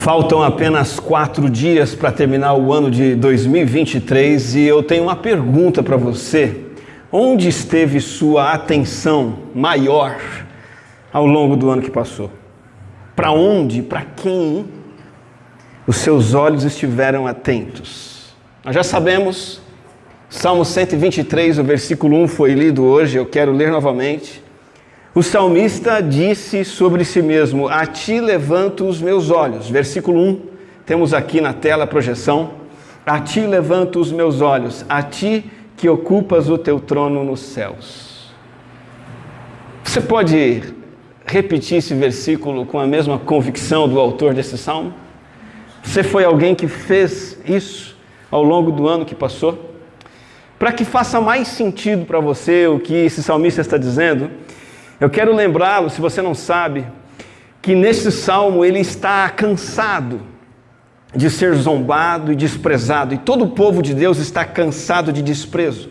Faltam apenas 4 dias para terminar o ano de 2023 e eu tenho uma pergunta para você. Onde esteve sua atenção maior ao longo do ano que passou? Para onde, para quem os seus olhos estiveram atentos? Nós já sabemos, Salmo 123, o versículo 1 foi lido hoje, eu quero ler novamente. O salmista disse sobre si mesmo: a ti levanto os meus olhos. Versículo 1, temos aqui na tela a projeção. A ti levanto os meus olhos, a ti que ocupas o teu trono nos céus. Você pode repetir esse versículo com a mesma convicção do autor desse salmo? Você foi alguém que fez isso ao longo do ano que passou? Para que faça mais sentido para você o que esse salmista está dizendo, eu quero lembrá-lo, se você não sabe, que nesse salmo ele está cansado de ser zombado e desprezado. E todo o povo de Deus está cansado de desprezo.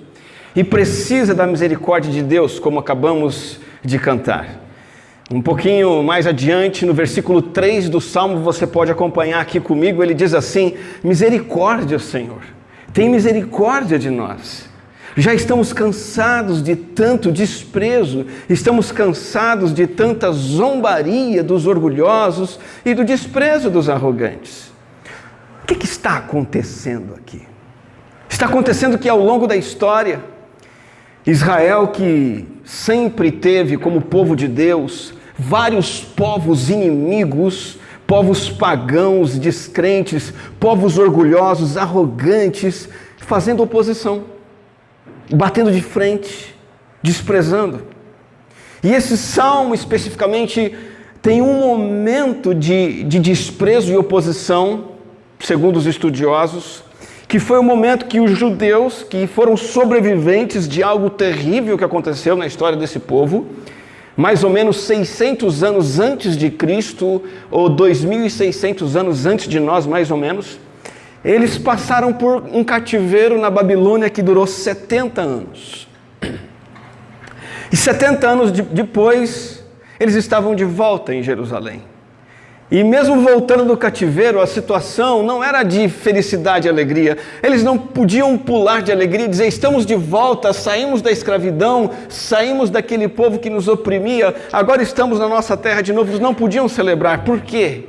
E precisa da misericórdia de Deus, como acabamos de cantar. Um pouquinho mais adiante, no versículo 3 do salmo, você pode acompanhar aqui comigo, ele diz assim: misericórdia, Senhor, tem misericórdia de nós. Já estamos cansados de tanto desprezo, estamos cansados de tanta zombaria dos orgulhosos e do desprezo dos arrogantes. O que está acontecendo aqui? Está acontecendo que ao longo da história, Israel, que sempre teve como povo de Deus vários povos inimigos, povos pagãos, descrentes, povos orgulhosos, arrogantes, fazendo oposição, batendo de frente, desprezando. E esse salmo especificamente tem um momento de desprezo e oposição, segundo os estudiosos, que foi o momento que os judeus, que foram sobreviventes de algo terrível que aconteceu na história desse povo, mais ou menos 600 anos antes de Cristo, ou 2.600 anos antes de nós, mais ou menos, eles passaram por um cativeiro na Babilônia que durou 70 anos. E 70 anos depois, eles estavam de volta em Jerusalém. E mesmo voltando do cativeiro, a situação não era de felicidade e alegria. Eles não podiam pular de alegria e dizer: estamos de volta, saímos da escravidão, saímos daquele povo que nos oprimia, agora estamos na nossa terra de novo. Eles não podiam celebrar. Por quê?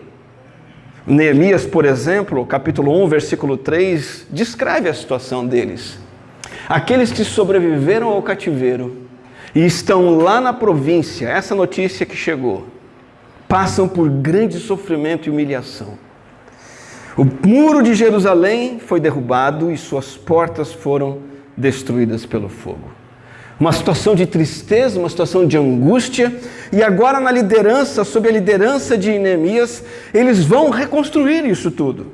Neemias, por exemplo, capítulo 1, versículo 3, descreve a situação deles. Aqueles que sobreviveram ao cativeiro e estão lá na província, essa notícia que chegou, passam por grande sofrimento e humilhação. O muro de Jerusalém foi derrubado e suas portas foram destruídas pelo fogo. Uma situação de tristeza, uma situação de angústia, e agora na liderança, sob a liderança de Neemias, eles vão reconstruir isso tudo.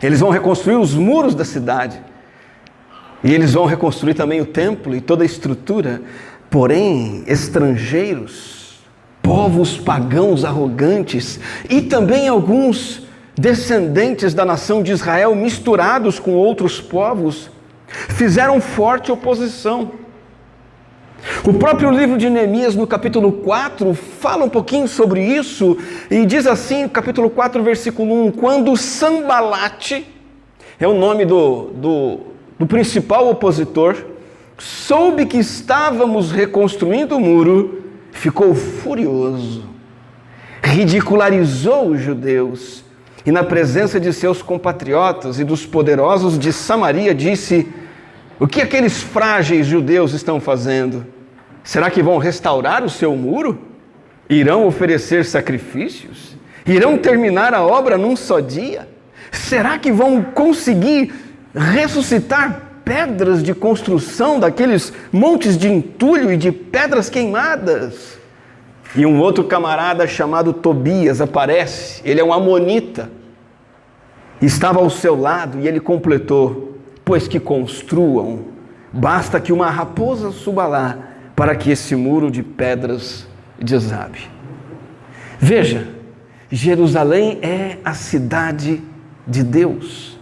Eles vão reconstruir os muros da cidade, e eles vão reconstruir também o templo e toda a estrutura, porém estrangeiros, povos pagãos arrogantes, e também alguns descendentes da nação de Israel misturados com outros povos, fizeram forte oposição. O próprio livro de Neemias, no capítulo 4, fala um pouquinho sobre isso, e diz assim, capítulo 4, versículo 1, quando Sanbalate, é o nome do principal opositor, soube que estávamos reconstruindo o muro, ficou furioso, ridicularizou os judeus, e na presença de seus compatriotas e dos poderosos de Samaria disse: o que aqueles frágeis judeus estão fazendo? Será que vão restaurar o seu muro? Irão oferecer sacrifícios? Irão terminar a obra num só dia? Será que vão conseguir ressuscitar pedras de construção daqueles montes de entulho e de pedras queimadas? E um outro camarada chamado Tobias aparece, ele é um amonita, estava ao seu lado e ele completou: pois que construam, basta que uma raposa suba lá, para que esse muro de pedras desabe. Veja, Jerusalém é a cidade de Deus.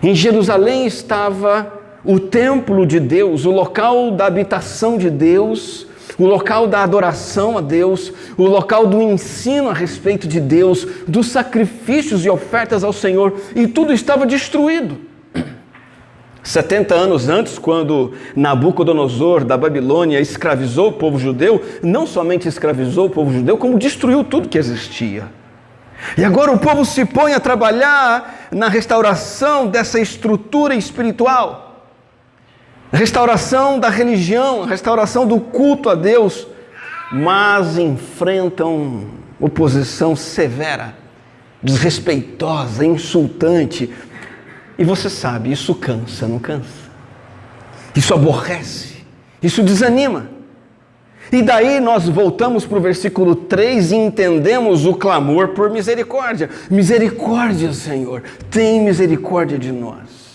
Em Jerusalém estava o templo de Deus, o local da habitação de Deus, o local da adoração a Deus, o local do ensino a respeito de Deus, dos sacrifícios e ofertas ao Senhor, e tudo estava destruído. 70 anos antes, quando Nabucodonosor da Babilônia escravizou o povo judeu, não somente escravizou o povo judeu, como destruiu tudo que existia. E agora o povo se põe a trabalhar na restauração dessa estrutura espiritual, restauração da religião, restauração do culto a Deus, mas enfrentam oposição severa, desrespeitosa, insultante. E você sabe, isso cansa, não cansa? Isso aborrece, isso desanima. E daí nós voltamos para o versículo 3 e entendemos o clamor por misericórdia. Misericórdia, Senhor, tem misericórdia de nós.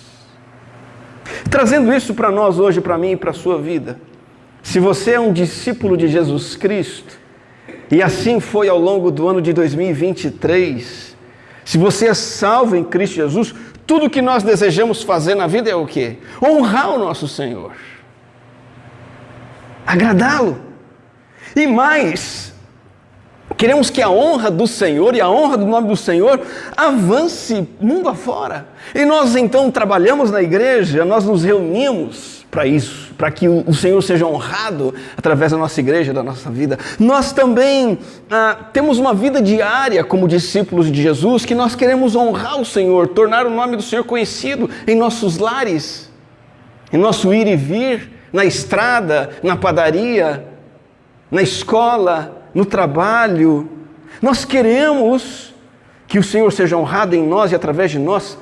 Trazendo isso para nós hoje, para mim e para a sua vida. Se você é um discípulo de Jesus Cristo, e assim foi ao longo do ano de 2023, se você é salvo em Cristo Jesus, tudo que nós desejamos fazer na vida é o quê? Honrar o nosso Senhor. Agradá-lo. E mais, queremos que a honra do Senhor e a honra do nome do Senhor avance mundo afora. E nós então trabalhamos na igreja, nós nos reunimos para isso, para que o Senhor seja honrado através da nossa igreja, da nossa vida. Nós também temos uma vida diária como discípulos de Jesus, que nós queremos honrar o Senhor, tornar o nome do Senhor conhecido em nossos lares, em nosso ir e vir, na estrada, na padaria, na escola, no trabalho. Nós queremos que o Senhor seja honrado em nós e através de nós.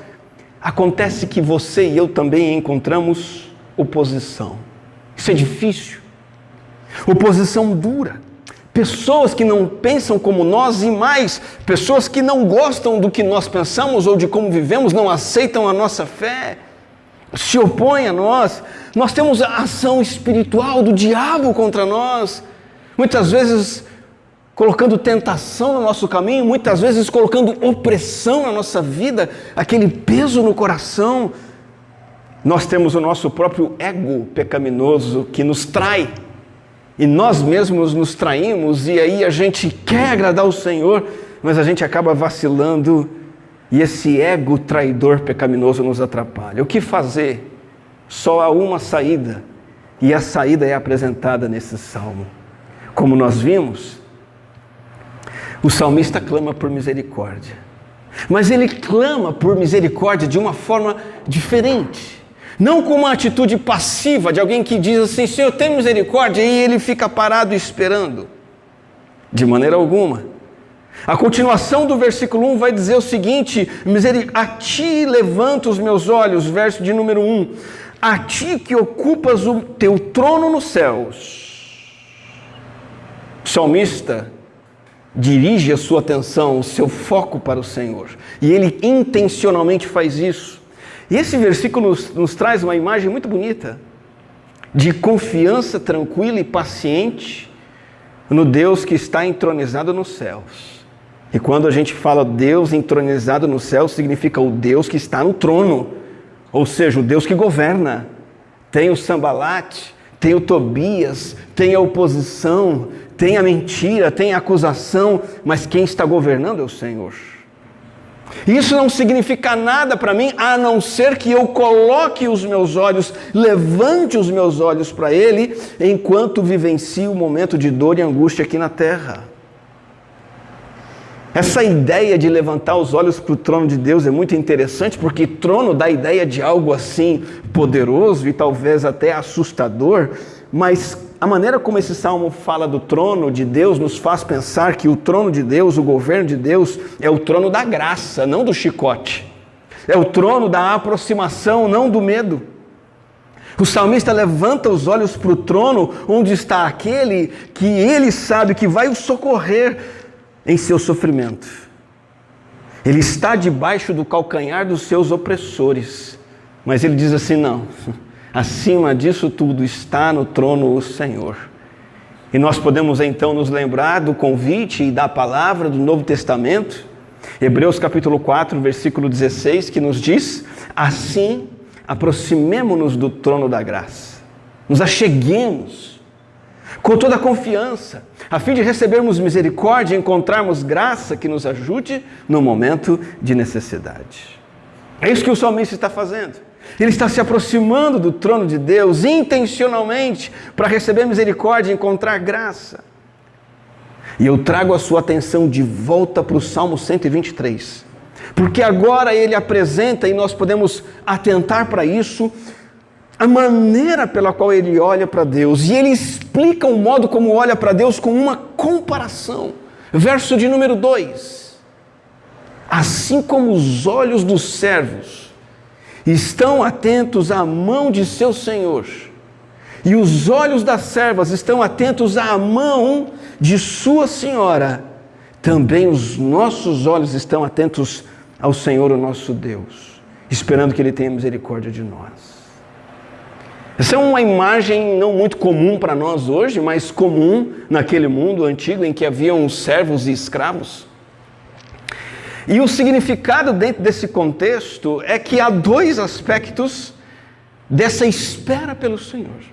Acontece que você e eu também encontramos oposição. Isso é difícil. Oposição dura. Pessoas que não pensam como nós e mais, pessoas que não gostam do que nós pensamos ou de como vivemos, não aceitam a nossa fé, se opõem a nós. Nós temos a ação espiritual do diabo contra nós. Muitas vezes colocando tentação no nosso caminho, muitas vezes colocando opressão na nossa vida, aquele peso no coração. Nós temos o nosso próprio ego pecaminoso que nos trai, e nós mesmos nos traímos, e aí a gente quer agradar o Senhor, mas a gente acaba vacilando, e esse ego traidor pecaminoso nos atrapalha. O que fazer? Só há uma saída, e a saída é apresentada nesse salmo. Como nós vimos, o salmista clama por misericórdia. Mas ele clama por misericórdia de uma forma diferente. Não com uma atitude passiva de alguém que diz assim: Senhor, tem misericórdia, e ele fica parado esperando. De maneira alguma. A continuação do versículo 1 vai dizer o seguinte: a ti levanto os meus olhos, verso de número 1. A ti que ocupas o teu trono nos céus. O salmista dirige a sua atenção, o seu foco para o Senhor. E ele intencionalmente faz isso. E esse versículo nos traz uma imagem muito bonita de confiança tranquila e paciente no Deus que está entronizado nos céus. E quando a gente fala Deus entronizado nos céus, significa o Deus que está no trono. Ou seja, o Deus que governa. Tem o Sambalate, tem o Tobias, tem a oposição, tem a mentira, tem a acusação, mas quem está governando é o Senhor. Isso não significa nada para mim, a não ser que eu coloque os meus olhos, levante os meus olhos para Ele, enquanto vivencio o momento de dor e angústia aqui na terra. Essa ideia de levantar os olhos para o trono de Deus é muito interessante, porque trono dá a ideia de algo assim poderoso e talvez até assustador, mas a maneira como esse salmo fala do trono de Deus nos faz pensar que o trono de Deus, o governo de Deus, é o trono da graça, não do chicote. É o trono da aproximação, não do medo. O salmista levanta os olhos para o trono onde está aquele que ele sabe que vai o socorrer em seu sofrimento. Ele está debaixo do calcanhar dos seus opressores, mas ele diz assim: não, acima disso tudo está no trono o Senhor. E nós podemos então nos lembrar do convite e da palavra do Novo Testamento, Hebreus capítulo 4, versículo 16, que nos diz: assim, aproximemo-nos do trono da graça, nos acheguemos, com toda a confiança, a fim de recebermos misericórdia e encontrarmos graça que nos ajude no momento de necessidade. É isso que o salmista está fazendo. Ele está se aproximando do trono de Deus intencionalmente para receber misericórdia e encontrar graça. E eu trago a sua atenção de volta para o Salmo 123, porque agora ele apresenta, e nós podemos atentar para isso, a maneira pela qual ele olha para Deus, e ele explica o modo como olha para Deus com uma comparação. Verso de número 2: assim como os olhos dos servos estão atentos à mão de seu Senhor, e os olhos das servas estão atentos à mão de sua Senhora, também os nossos olhos estão atentos ao Senhor, o nosso Deus, esperando que Ele tenha misericórdia de nós. Essa é uma imagem não muito comum para nós hoje, mas comum naquele mundo antigo em que haviam servos e escravos. E o significado dentro desse contexto é que há dois aspectos dessa espera pelo Senhor.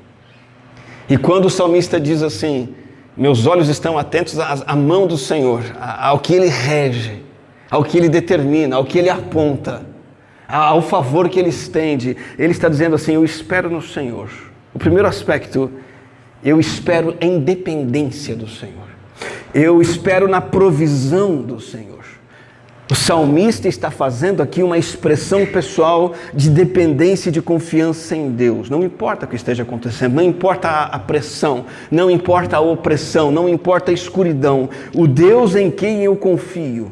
E quando o salmista diz assim: meus olhos estão atentos à mão do Senhor, ao que Ele rege, ao que Ele determina, ao que Ele aponta, ao favor que Ele estende, Ele está dizendo assim: eu espero no Senhor. O primeiro aspecto, eu espero em dependência do Senhor. Eu espero na provisão do Senhor. O salmista está fazendo aqui uma expressão pessoal de dependência e de confiança em Deus. Não importa o que esteja acontecendo, não importa a pressão, não importa a opressão, não importa a escuridão. O Deus em quem eu confio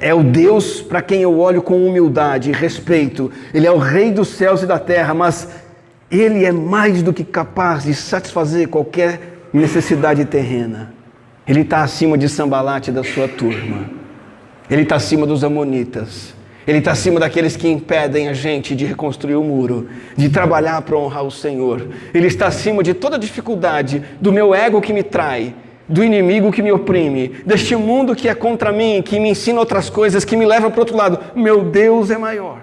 é o Deus para quem eu olho com humildade e respeito. Ele é o Rei dos céus e da terra, mas Ele é mais do que capaz de satisfazer qualquer necessidade terrena. Ele está acima de Sambalate e da sua turma. Ele está acima dos amonitas. Ele está acima daqueles que impedem a gente de reconstruir o muro, de trabalhar para honrar o Senhor. Ele está acima de toda dificuldade, do meu ego que me trai, do inimigo que me oprime, deste mundo que é contra mim, que me ensina outras coisas, que me leva para o outro lado. Meu Deus é maior.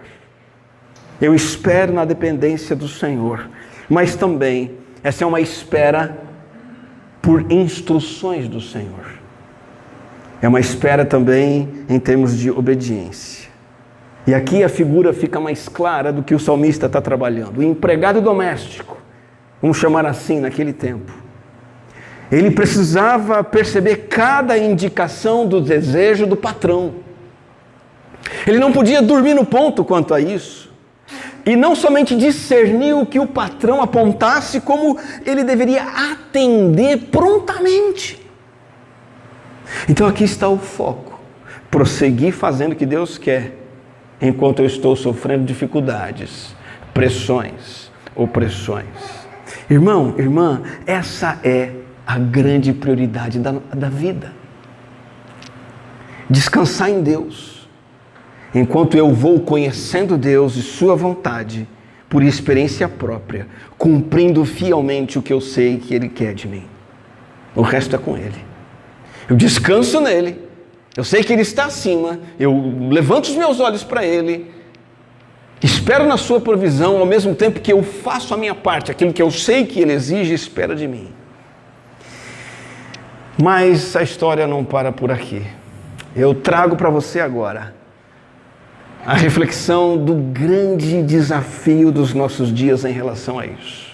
Eu espero na dependência do Senhor, mas também essa é uma espera por instruções do Senhor. É uma espera também em termos de obediência. E aqui a figura fica mais clara do que o salmista está trabalhando. O empregado doméstico, vamos chamar assim naquele tempo, ele precisava perceber cada indicação do desejo do patrão. Ele não podia dormir no ponto quanto a isso. E não somente discernir o que o patrão apontasse, como ele deveria atender prontamente. Então aqui está o foco: prosseguir fazendo o que Deus quer, enquanto eu estou sofrendo dificuldades, pressões, opressões. Irmão, irmã, essa é a grande prioridade da vida. Descansar em Deus, enquanto eu vou conhecendo Deus e sua vontade, por experiência própria, cumprindo fielmente o que eu sei que Ele quer de mim. O resto é com Ele. Eu descanso nele, eu sei que Ele está acima, eu levanto os meus olhos para Ele, espero na sua provisão, ao mesmo tempo que eu faço a minha parte, aquilo que eu sei que Ele exige e espera de mim. Mas a história não para por aqui. Eu trago para você agora a reflexão do grande desafio dos nossos dias em relação a isso.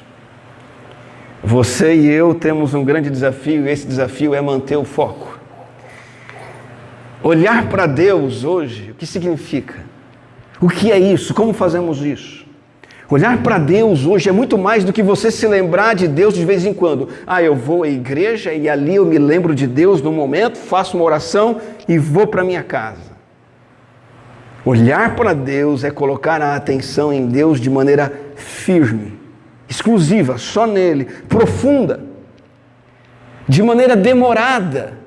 Você e eu temos um grande desafio, e esse desafio é manter o foco. Olhar para Deus hoje, o que significa? O que é isso? Como fazemos isso? Olhar para Deus hoje é muito mais do que você se lembrar de Deus de vez em quando. Eu vou à igreja e ali eu me lembro de Deus no momento, faço uma oração e vou para minha casa. Olhar para Deus é colocar a atenção em Deus de maneira firme, exclusiva, só nele, profunda, de maneira demorada,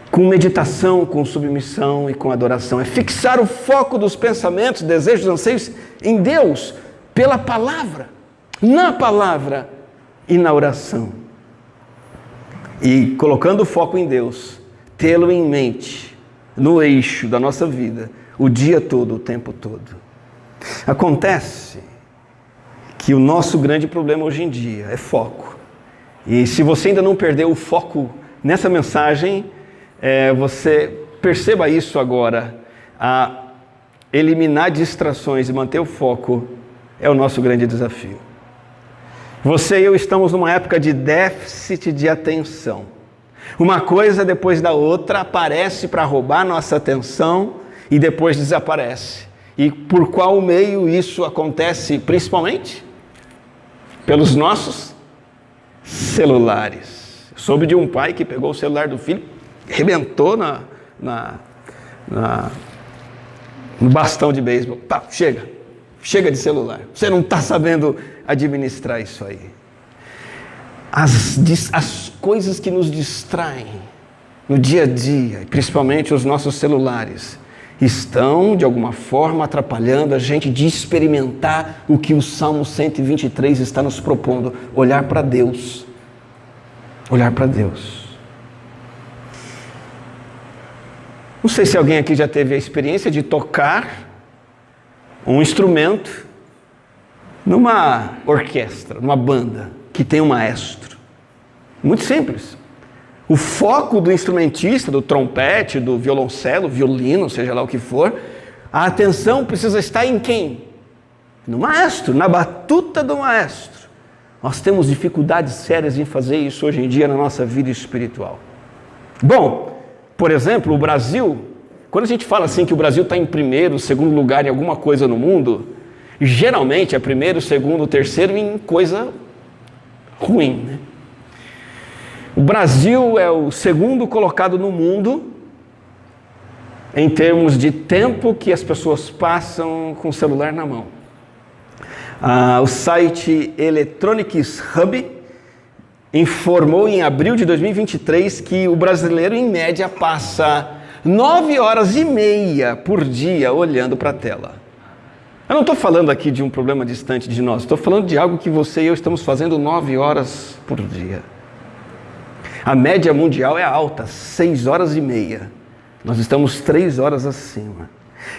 com meditação, com submissão e com adoração. É fixar o foco dos pensamentos, desejos, anseios em Deus, pela palavra, na palavra e na oração. E colocando o foco em Deus, tê-lo em mente, no eixo da nossa vida, o dia todo, o tempo todo. Acontece que o nosso grande problema hoje em dia é foco. E se você ainda não perdeu o foco nessa mensagem, você perceba isso agora. A eliminar distrações e manter o foco é o nosso grande desafio. Você e eu estamos numa época de déficit de atenção. Uma coisa depois da outra aparece para roubar nossa atenção e depois desaparece. E por qual meio isso acontece principalmente? Pelos nossos celulares. Eu soube de um pai que pegou o celular do filho, arrebentou no bastão de beisebol. Tá, chega de celular. Você não está sabendo administrar isso aí. As coisas que nos distraem no dia a dia, principalmente os nossos celulares, estão de alguma forma atrapalhando a gente de experimentar o que o Salmo 123 está nos propondo: olhar para Deus. Olhar para Deus. Não sei se alguém aqui já teve a experiência de tocar um instrumento numa orquestra, numa banda que tem um maestro. Muito simples. O foco do instrumentista, do trompete, do violoncelo, violino, seja lá o que for, a atenção precisa estar em quem? No maestro, na batuta do maestro. Nós temos dificuldades sérias em fazer isso hoje em dia na nossa vida espiritual. Bom, por exemplo, o Brasil, quando a gente fala assim que o Brasil está em primeiro, segundo lugar em alguma coisa no mundo, geralmente é primeiro, segundo, terceiro em coisa ruim, né? O Brasil é o segundo colocado no mundo em termos de tempo que as pessoas passam com o celular na mão. O site Electronics Hub informou em abril de 2023 que o brasileiro, em média, passa 9 horas e meia por dia olhando para a tela. Eu não estou falando aqui de um problema distante de nós, estou falando de algo que você e eu estamos fazendo 9 horas por dia. A média mundial é alta, 6 horas e meia. Nós estamos 3 horas acima.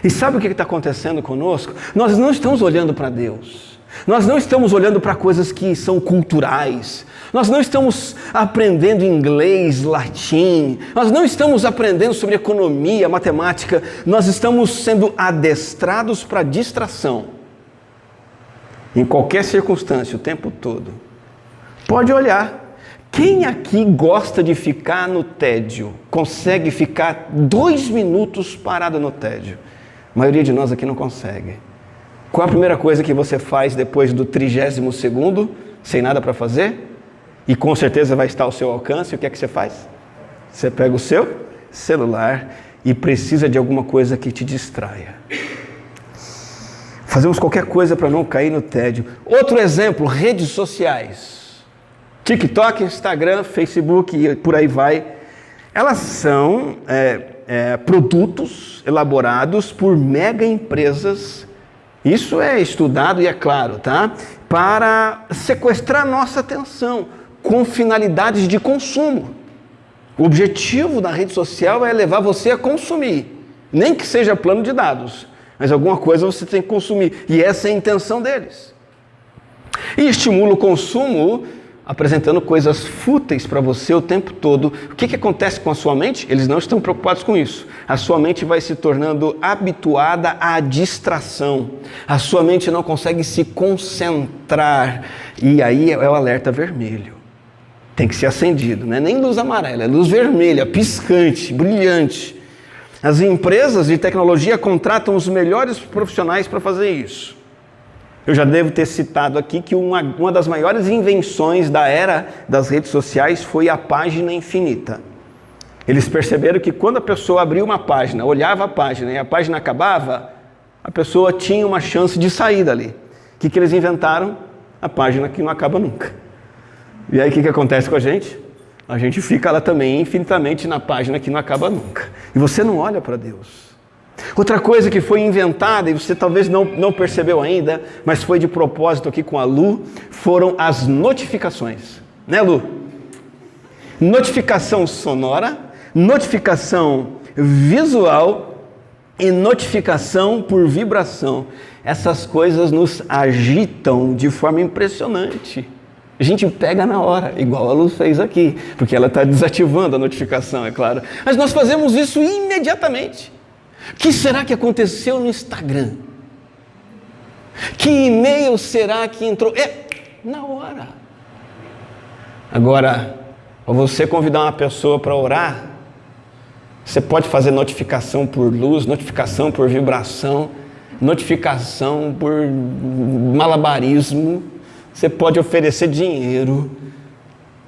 E sabe o que está acontecendo conosco? Nós não estamos olhando para Deus. Nós não estamos olhando para coisas que são culturais. Nós não estamos aprendendo inglês, latim. Nós não estamos aprendendo sobre economia, matemática. Nós estamos sendo adestrados para distração. Em qualquer circunstância, o tempo todo. Pode olhar. Quem aqui gosta de ficar no tédio? Consegue ficar 2 minutos parado no tédio? A maioria de nós aqui não consegue. Qual a primeira coisa que você faz depois do 32º, sem nada para fazer? E com certeza vai estar ao seu alcance. O que é que você faz? Você pega o seu celular e precisa de alguma coisa que te distraia. Fazemos qualquer coisa para não cair no tédio. Outro exemplo, redes sociais. TikTok, Instagram, Facebook e por aí vai. Elas são produtos elaborados por mega empresas. Isso é estudado e é claro, tá? Para sequestrar nossa atenção com finalidades de consumo. O objetivo da rede social é levar você a consumir. Nem que seja plano de dados, mas alguma coisa você tem que consumir. E essa é a intenção deles. E estimula o consumo apresentando coisas fúteis para você o tempo todo. O que acontece com a sua mente? Eles não estão preocupados com isso. A sua mente vai se tornando habituada à distração. A sua mente não consegue se concentrar. E aí é o alerta vermelho. Tem que ser acendido, não é nem luz amarela, é luz vermelha, piscante, brilhante. As empresas de tecnologia contratam os melhores profissionais para fazer isso. Eu já devo ter citado aqui que uma das maiores invenções da era das redes sociais foi a página infinita. Eles perceberam que quando a pessoa abria uma página, olhava a página e a página acabava, a pessoa tinha uma chance de sair dali. O que eles inventaram? A página que não acaba nunca. E aí o que acontece com a gente? A gente fica lá também infinitamente na página que não acaba nunca. E você não olha para Deus. Outra coisa que foi inventada, e você talvez não percebeu ainda, mas foi de propósito aqui com a Lu, foram as notificações. Né, Lu? Notificação sonora, notificação visual e notificação por vibração. essas coisas nos agitam de forma impressionante. A gente pega na hora, igual a Luz fez aqui, porque ela está desativando a notificação, é claro. Mas nós fazemos isso imediatamente. O que será que aconteceu no Instagram? Que e-mail será que entrou? Na hora. Agora, ao você convidar uma pessoa para orar, você pode fazer notificação por luz, notificação por vibração, notificação por malabarismo. Você pode oferecer dinheiro.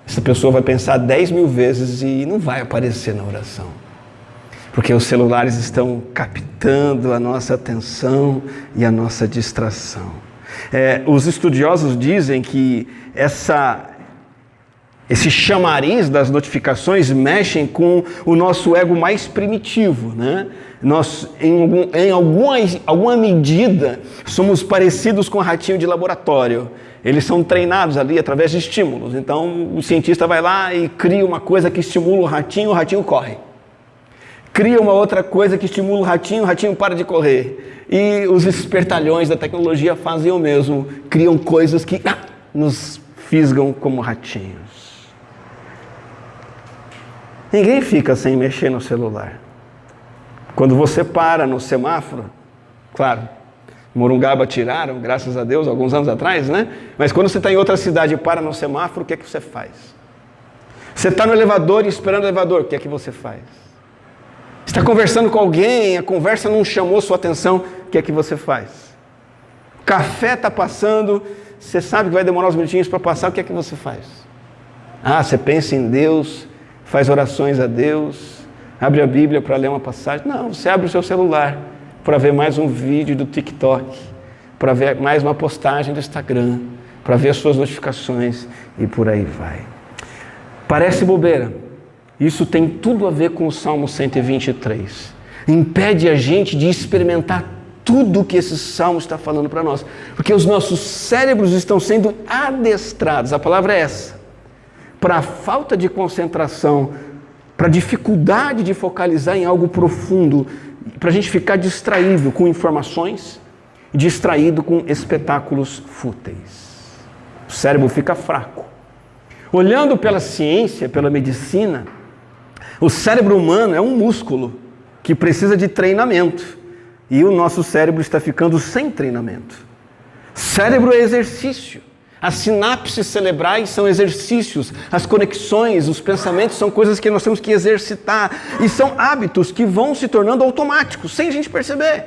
Essa pessoa vai pensar 10.000 vezes e não vai aparecer na oração. Porque os celulares estão captando a nossa atenção e a nossa distração. Os estudiosos dizem que esse chamariz das notificações mexem com o nosso ego mais primitivo, né? Nós, em alguma medida, somos parecidos com o ratinho de laboratório. Eles são treinados ali através de estímulos. Então, o cientista vai lá e cria uma coisa que estimula o ratinho corre. Cria uma outra coisa que estimula o ratinho para de correr. E os espertalhões da tecnologia fazem o mesmo. Criam coisas que nos fisgam como ratinhos. Ninguém fica sem mexer no celular. Quando você para no semáforo, claro, Morungaba tiraram, graças a Deus, alguns anos atrás, né? Mas quando você está em outra cidade e para no semáforo, o que é que você faz? Você está no elevador e esperando o elevador, o que é que você faz? Você está conversando com alguém, a conversa não chamou sua atenção, o que é que você faz? O café está passando, você sabe que vai demorar uns minutinhos para passar, o que é que você faz? Você pensa em Deus, faz orações a Deus, abre a Bíblia para ler uma passagem. Não, você abre o seu celular para ver mais um vídeo do TikTok, para ver mais uma postagem do Instagram, para ver as suas notificações e por aí vai. Parece bobeira. Isso tem tudo a ver com o Salmo 123. Impede a gente de experimentar tudo que esse Salmo está falando para nós, porque os nossos cérebros estão sendo adestrados, a palavra é essa, para a falta de concentração, para a dificuldade de focalizar em algo profundo, para a gente ficar distraído com informações, distraído com espetáculos fúteis. O cérebro fica fraco. Olhando pela ciência, pela medicina, o cérebro humano é um músculo que precisa de treinamento. E o nosso cérebro está ficando sem treinamento. Cérebro é exercício. As sinapses cerebrais são exercícios, as conexões, os pensamentos são coisas que nós temos que exercitar e são hábitos que vão se tornando automáticos, sem a gente perceber.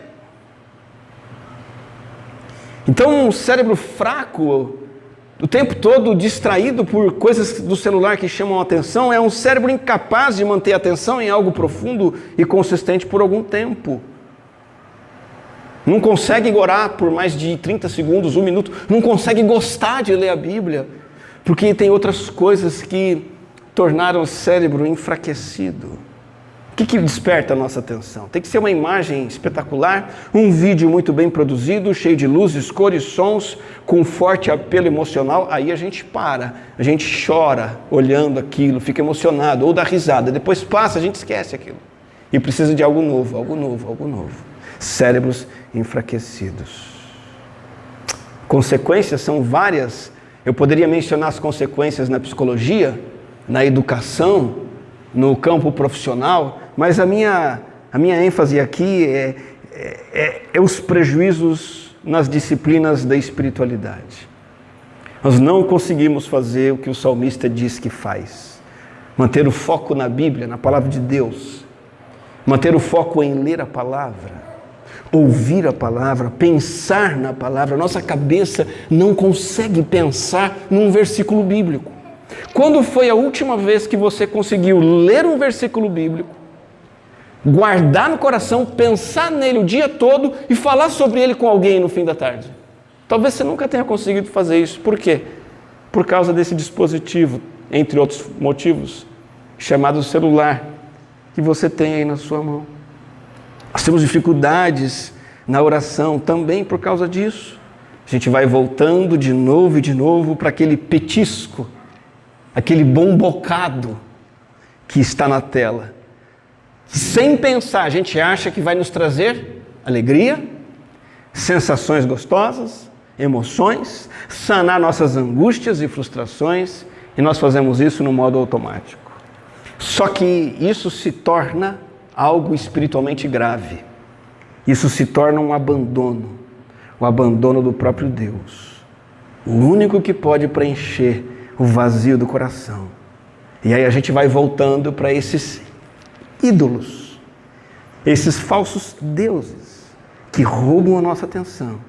Então, um cérebro fraco, o tempo todo distraído por coisas do celular que chamam a atenção, é um cérebro incapaz de manter a atenção em algo profundo e consistente por algum tempo. Não consegue orar por mais de 30 segundos, 1 minuto. Não consegue gostar de ler a Bíblia, porque tem outras coisas que tornaram o cérebro enfraquecido. O que desperta a nossa atenção? Tem que ser uma imagem espetacular, um vídeo muito bem produzido, cheio de luzes, cores, sons, com forte apelo emocional. Aí a gente para, a gente chora olhando aquilo, fica emocionado, ou dá risada. Depois passa, a gente esquece aquilo. E precisa de algo novo, algo novo, algo novo. Cérebros enfraquecidos. Consequências são várias. Eu poderia mencionar as consequências na psicologia, na educação, no campo profissional, mas a minha ênfase aqui é os prejuízos nas disciplinas da espiritualidade. Nós não conseguimos fazer o que o salmista diz que faz. Manter o foco na Bíblia, na palavra de Deus. Manter o foco em ler a palavra. Ouvir a palavra, pensar na palavra. Nossa cabeça não consegue pensar num versículo bíblico. Quando foi a última vez que você conseguiu ler um versículo bíblico, guardar no coração, pensar nele o dia todo e falar sobre ele com alguém no fim da tarde? Talvez você nunca tenha conseguido fazer isso. Por quê? Por causa desse dispositivo, entre outros motivos, chamado celular, que você tem aí na sua mão. Nós temos dificuldades na oração também por causa disso. A gente vai voltando de novo e de novo para aquele petisco, aquele bom bocado que está na tela. Sem pensar, a gente acha que vai nos trazer alegria, sensações gostosas, emoções, sanar nossas angústias e frustrações, e nós fazemos isso no modo automático. Só que isso se torna algo espiritualmente grave. Isso se torna um abandono, o abandono do próprio Deus, o único que pode preencher o vazio do coração. E aí a gente vai voltando para esses ídolos, esses falsos deuses que roubam a nossa atenção,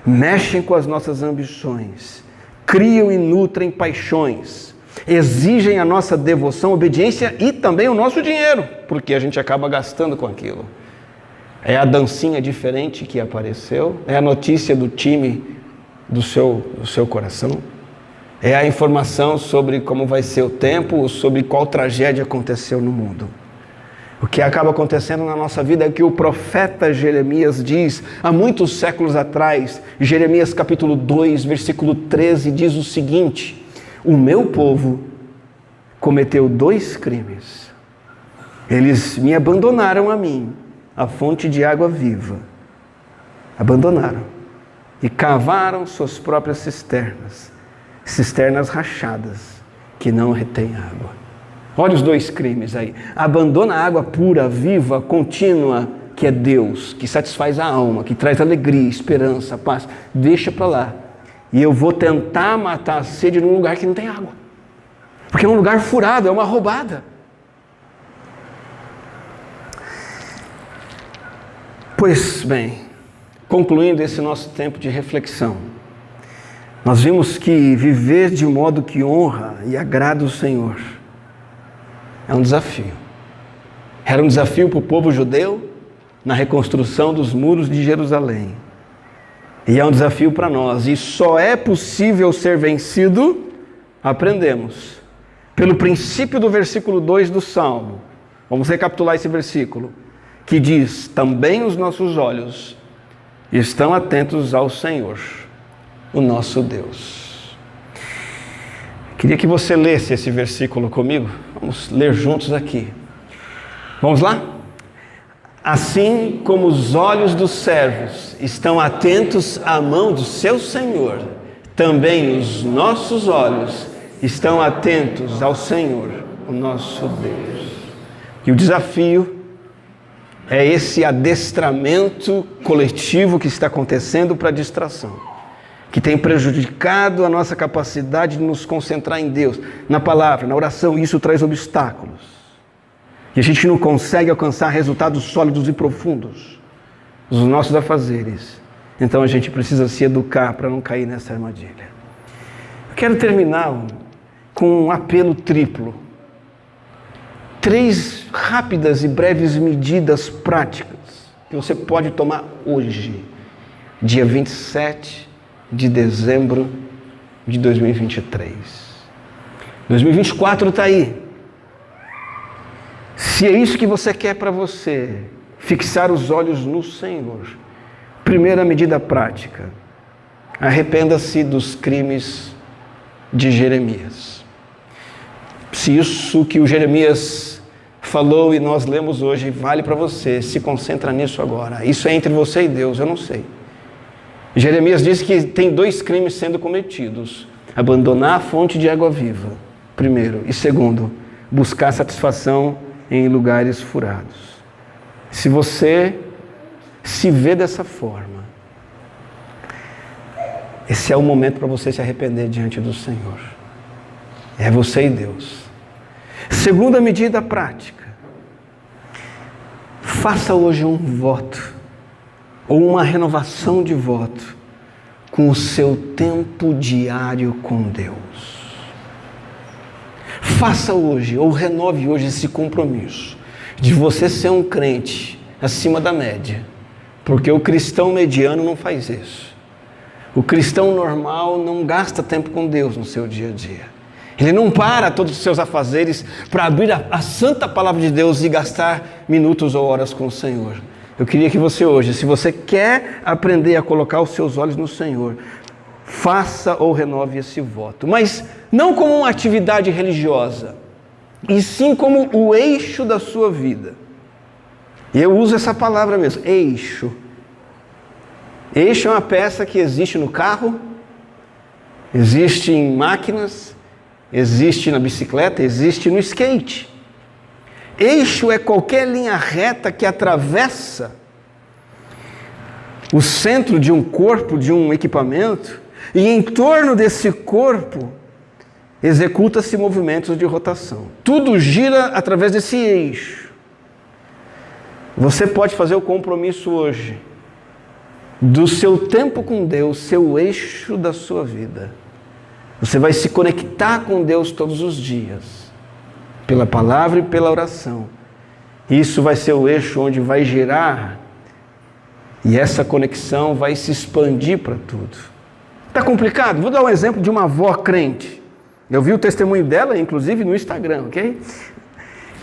mexem com as nossas ambições, criam e nutrem paixões, exigem a nossa devoção, obediência e também o nosso dinheiro, porque a gente acaba gastando com aquilo. É a dancinha diferente que apareceu, é a notícia do time do seu coração, é a informação sobre como vai ser o tempo, sobre qual tragédia aconteceu no mundo. O que acaba acontecendo na nossa vida é que o profeta Jeremias diz, há muitos séculos atrás, Jeremias capítulo 2, versículo 13, diz o seguinte: o meu povo cometeu 2 crimes. Eles me abandonaram a mim, a fonte de água viva. Abandonaram e cavaram suas próprias cisternas, cisternas rachadas que não retêm água. Olha os 2 crimes aí. Abandona a água pura, viva, contínua, que é Deus, que satisfaz a alma, que traz alegria, esperança, paz. Deixa para lá. E eu vou tentar matar a sede num lugar que não tem água. Porque é um lugar furado, é uma roubada. Pois bem, concluindo esse nosso tempo de reflexão, nós vimos que viver de modo que honra e agrada o Senhor é um desafio. Era um desafio para o povo judeu na reconstrução dos muros de Jerusalém. E é um desafio para nós. E só é possível ser vencido, aprendemos, pelo princípio do versículo 2 do Salmo. Vamos recapitular esse versículo, que diz: também os nossos olhos estão atentos ao Senhor, o nosso Deus. Queria que você lesse esse versículo comigo. Vamos ler juntos aqui. Vamos lá? Assim como os olhos dos servos estão atentos à mão do seu Senhor, também os nossos olhos estão atentos ao Senhor, o nosso Deus. E o desafio é esse adestramento coletivo que está acontecendo para a distração, que tem prejudicado a nossa capacidade de nos concentrar em Deus, na palavra, na oração, e isso traz obstáculos. E a gente não consegue alcançar resultados sólidos e profundos nos nossos afazeres. Então a gente precisa se educar para não cair nessa armadilha. Eu quero terminar com um apelo triplo. 3 rápidas e breves medidas práticas que você pode tomar hoje, dia 27 de dezembro de 2023. 2024 está aí. Se é isso que você quer para você, fixar os olhos no Senhor. Primeira medida prática: arrependa-se dos crimes de Jeremias. Se isso que o Jeremias falou e nós lemos hoje vale para você, se concentra nisso agora. Isso é entre você e Deus, eu não sei. Jeremias diz que tem 2 crimes sendo cometidos: abandonar a fonte de água viva, primeiro, e segundo, buscar satisfação em lugares furados. Se você se vê dessa forma, esse é o momento para você se arrepender diante do Senhor. É você e Deus. Segunda medida prática: faça hoje um voto, ou uma renovação de voto, com o seu tempo diário com Deus. Faça hoje, ou renove hoje esse compromisso de você ser um crente acima da média, porque o cristão mediano não faz isso. O cristão normal não gasta tempo com Deus no seu dia a dia. Ele não para todos os seus afazeres para abrir a santa palavra de Deus e gastar minutos ou horas com o Senhor. Eu queria que você hoje, se você quer aprender a colocar os seus olhos no Senhor, faça ou renove esse voto. Mas não como uma atividade religiosa, e sim como o eixo da sua vida. E eu uso essa palavra mesmo, eixo. Eixo é uma peça que existe no carro, existe em máquinas, existe na bicicleta, existe no skate. Eixo é qualquer linha reta que atravessa o centro de um corpo, de um equipamento, e em torno desse corpo executa-se movimentos de rotação. Tudo gira através desse eixo. Você pode fazer o compromisso hoje do seu tempo com Deus, seu eixo da sua vida. Você vai se conectar com Deus todos os dias, pela palavra e pela oração. Isso vai ser o eixo onde vai girar, e essa conexão vai se expandir para tudo. Está complicado? Vou dar um exemplo de uma avó crente. Eu vi o testemunho dela, inclusive, no Instagram, ok?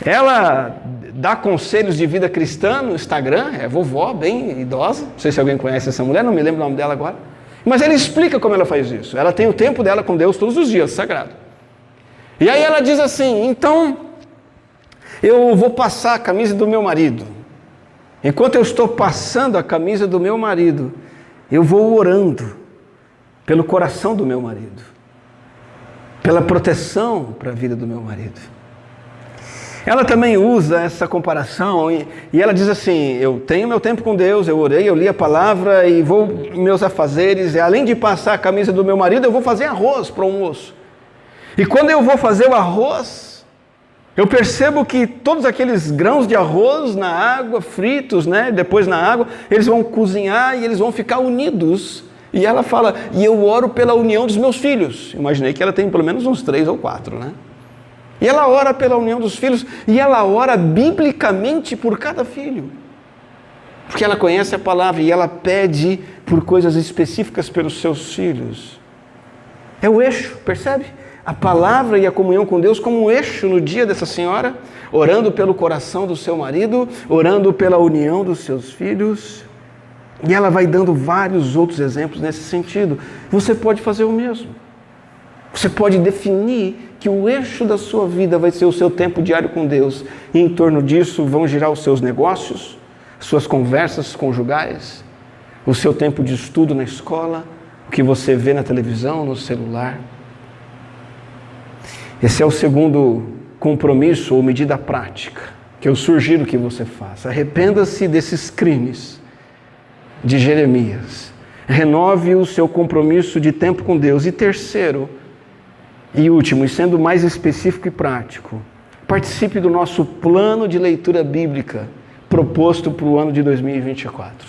Ela dá conselhos de vida cristã no Instagram, é vovó, bem idosa. Não sei se alguém conhece essa mulher, não me lembro o nome dela agora. Mas ela explica como ela faz isso. Ela tem o tempo dela com Deus todos os dias, sagrado. E aí ela diz assim, então, eu vou passar a camisa do meu marido. Enquanto eu estou passando a camisa do meu marido, eu vou orando pelo coração do meu marido, pela proteção para a vida do meu marido. Ela também usa essa comparação e ela diz assim, eu tenho meu tempo com Deus, eu orei, eu li a palavra e vou meus afazeres, e além de passar a camisa do meu marido, eu vou fazer arroz para o almoço. E quando eu vou fazer o arroz, eu percebo que todos aqueles grãos de arroz na água, fritos, depois na água, eles vão cozinhar e eles vão ficar unidos. E ela fala, e eu oro pela união dos meus filhos. Imaginei que ela tem pelo menos uns 3 ou 4, E ela ora pela união dos filhos, e ela ora biblicamente por cada filho. Porque ela conhece a palavra e ela pede por coisas específicas pelos seus filhos. É o eixo, percebe? A palavra e a comunhão com Deus como um eixo no dia dessa senhora, orando pelo coração do seu marido, orando pela união dos seus filhos. E ela vai dando vários outros exemplos nesse sentido. Você pode fazer o mesmo. Você pode definir que o eixo da sua vida vai ser o seu tempo diário com Deus. E em torno disso vão girar os seus negócios, suas conversas conjugais, o seu tempo de estudo na escola, o que você vê na televisão, no celular. Esse é o segundo compromisso ou medida prática que eu sugiro que você faça. Arrependa-se desses crimes de Jeremias. Renove o seu compromisso de tempo com Deus. E terceiro e último, e sendo mais específico e prático, participe do nosso plano de leitura bíblica proposto para o ano de 2024.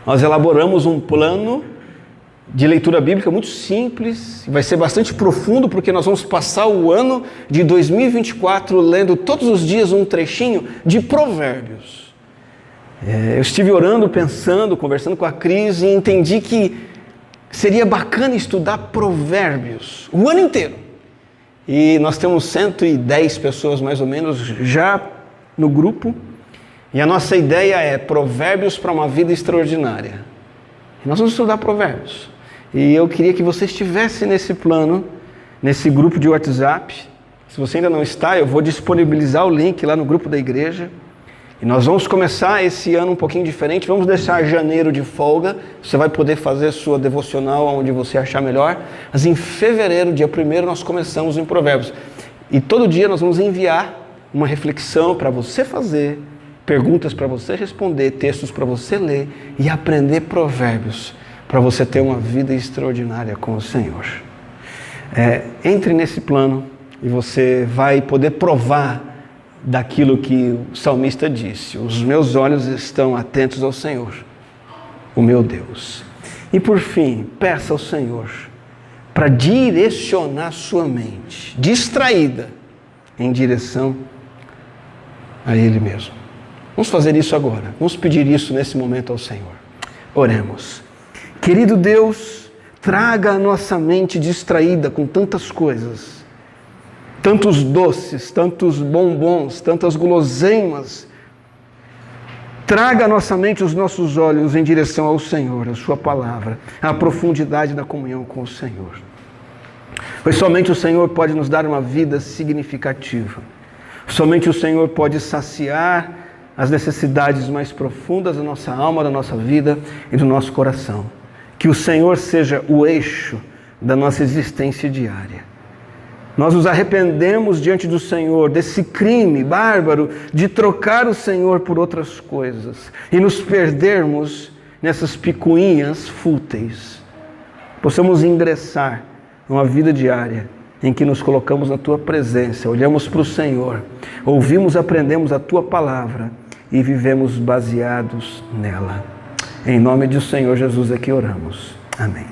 Nós elaboramos um plano de leitura bíblica muito simples, vai ser bastante profundo, porque nós vamos passar o ano de 2024 lendo todos os dias um trechinho de Provérbios. Eu estive orando, pensando, conversando com a Cris e entendi que seria bacana estudar Provérbios o ano inteiro. E nós temos 110 pessoas mais ou menos já no grupo, e a nossa ideia é Provérbios para uma vida extraordinária. E nós vamos estudar Provérbios. E eu queria que você estivesse nesse plano, nesse grupo de WhatsApp. Se você ainda não está, eu vou disponibilizar o link lá no grupo da igreja. E nós vamos começar esse ano um pouquinho diferente. Vamos deixar janeiro de folga. Você vai poder fazer sua devocional onde você achar melhor. Mas em fevereiro, dia 1º, nós começamos em Provérbios. E todo dia nós vamos enviar uma reflexão para você fazer, perguntas para você responder, textos para você ler e aprender Provérbios, para você ter uma vida extraordinária com o Senhor. Entre nesse plano e você vai poder provar daquilo que o salmista disse: os meus olhos estão atentos ao Senhor, o meu Deus. E por fim, peça ao Senhor para direcionar sua mente, distraída, em direção a Ele mesmo. Vamos fazer isso agora, vamos pedir isso nesse momento ao Senhor. Oremos. Querido Deus, traga a nossa mente distraída com tantas coisas, tantos doces, tantos bombons, tantas guloseimas. Traga a nossa mente, os nossos olhos em direção ao Senhor, a Sua palavra, à profundidade da comunhão com o Senhor. Pois somente o Senhor pode nos dar uma vida significativa. Somente o Senhor pode saciar as necessidades mais profundas da nossa alma, da nossa vida e do nosso coração. Que o Senhor seja o eixo da nossa existência diária. Nós nos arrependemos diante do Senhor desse crime bárbaro de trocar o Senhor por outras coisas e nos perdermos nessas picuinhas fúteis. Possamos ingressar numa vida diária em que nos colocamos na Tua presença, olhamos para o Senhor, ouvimos, aprendemos a Tua palavra e vivemos baseados nela. Em nome do Senhor Jesus é que oramos. Amém.